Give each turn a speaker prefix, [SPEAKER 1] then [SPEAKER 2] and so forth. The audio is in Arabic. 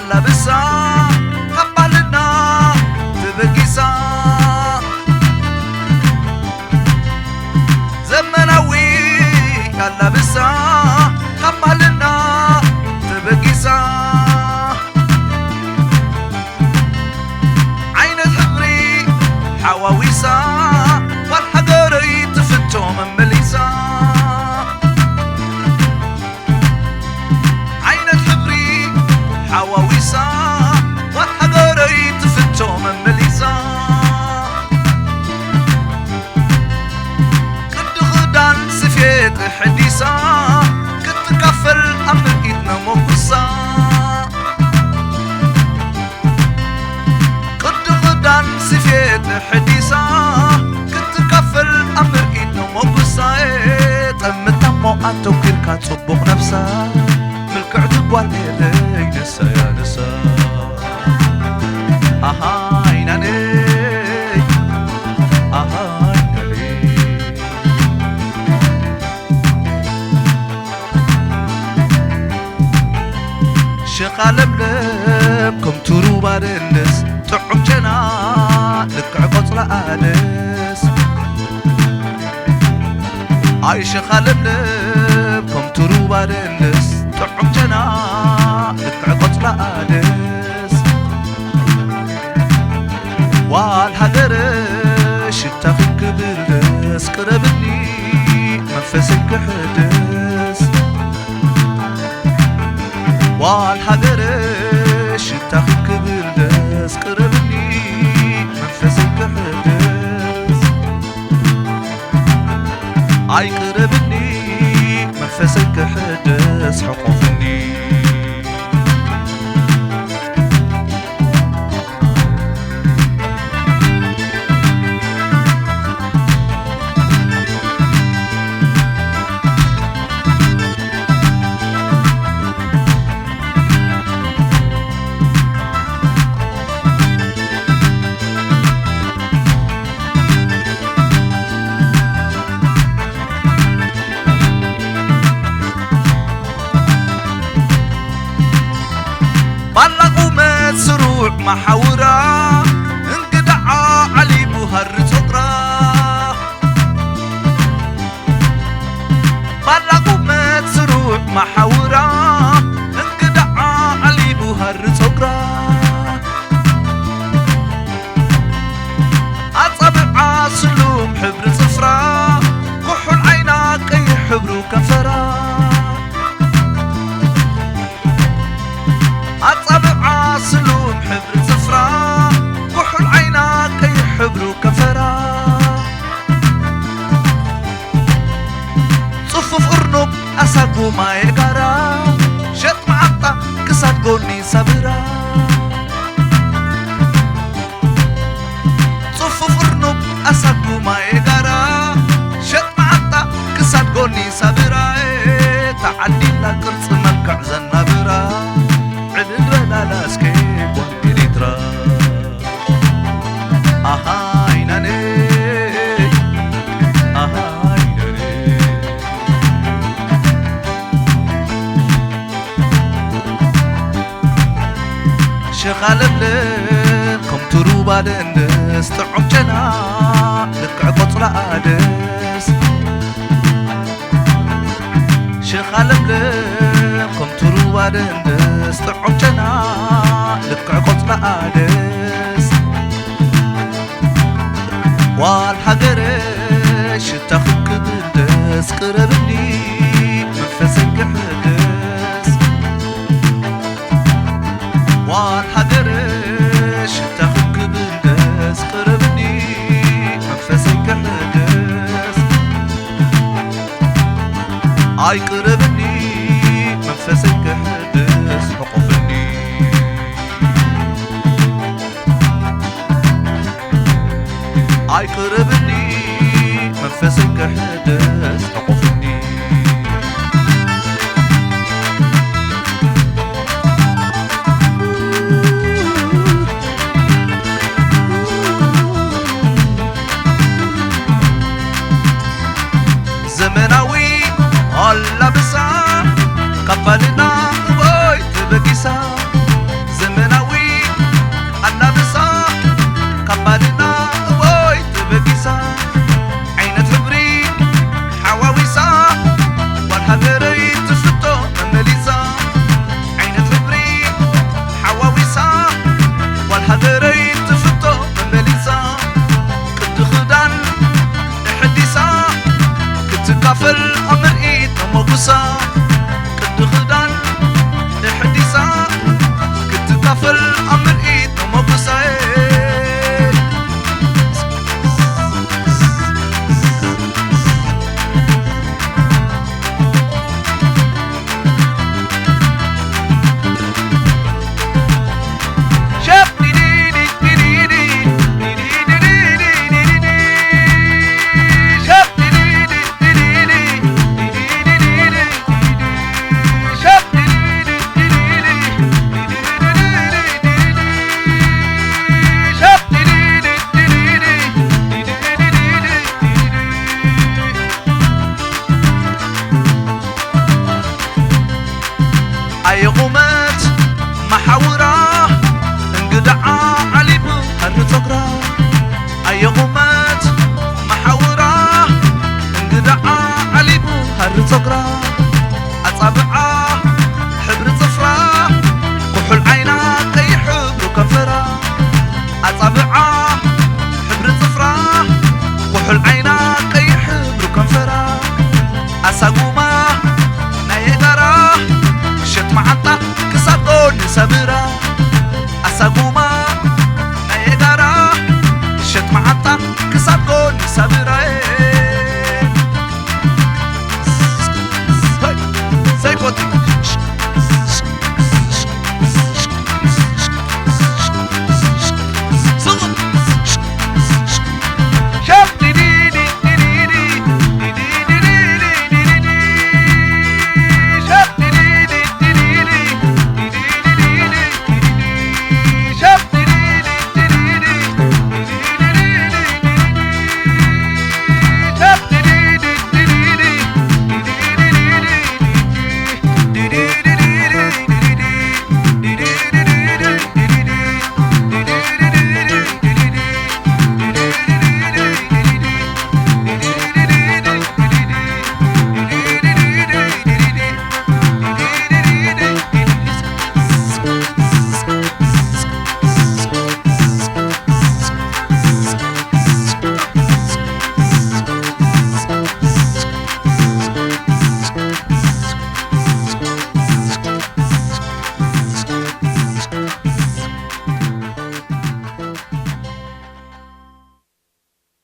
[SPEAKER 1] اللبسة قبلنا تبقيسا زمناوي اللبسة قبلنا تبقيسا عين الحبري حواويسا والحجري تفتو من مليسا عين الحبري حواويسا والحجري تفتو من مليسا كنت غدان سفيت الحديثة كنت كفل أمر إيدنا مقصة كنت غدان سفيت الحديثة كنت كفل أمر إيدنا مقصة تمو أنتو كيركا تصبق نفسها ملكع تبوال إيدي نسا يا نسا أهاي ناني أهاي ناني شقال بلبكم تروبا دنس تعم جنا لكع قطلة آنس أي شقال بلبكم تروبا دنس تعم جنا لكع قطلة آنس والحقرش التاخد كبرس قربني منفسك حدس والحقرش التاخد كبرس قربني منفسك حدس عاي قربني منفسك حدس حقوفني بلغوا سروع محاورة انقدعا علي بوهر صقرا بلغوا سروع محاورة انقدعا علي بوهر صقرا أصبع سلوم حبر صفرا كحل عيناك أي حبر كفرا أصبع سلوم حبر صفرا كحل عيناك أي حبر كفرا صفف أرنب أساقو ما يقرا شت معطا كسات قولني صبرا صفف أرنب أساقو ما يقرا شت معطا كسات قولني صبرا تعدي لك قرص ملكع زنبرا عدل لاسكي وانجلي ترى أهاي ناني أهاي ناني شغال بلكم تروبا دنس تعم جنا لكع قطلة آدس شغال بلكم تروبا دنس تعم جنا لكع قطلة آدس والحقرش تاخد كبدس قربني منفسك حدس والحقرش تاخد كبدس قربني منفسك حدس عاي قربني منفسك حدس حقوفني عاي قربني منفسك حدس حقوفني زمناوي اللبسة قبلنا وي تبقيسا هاجري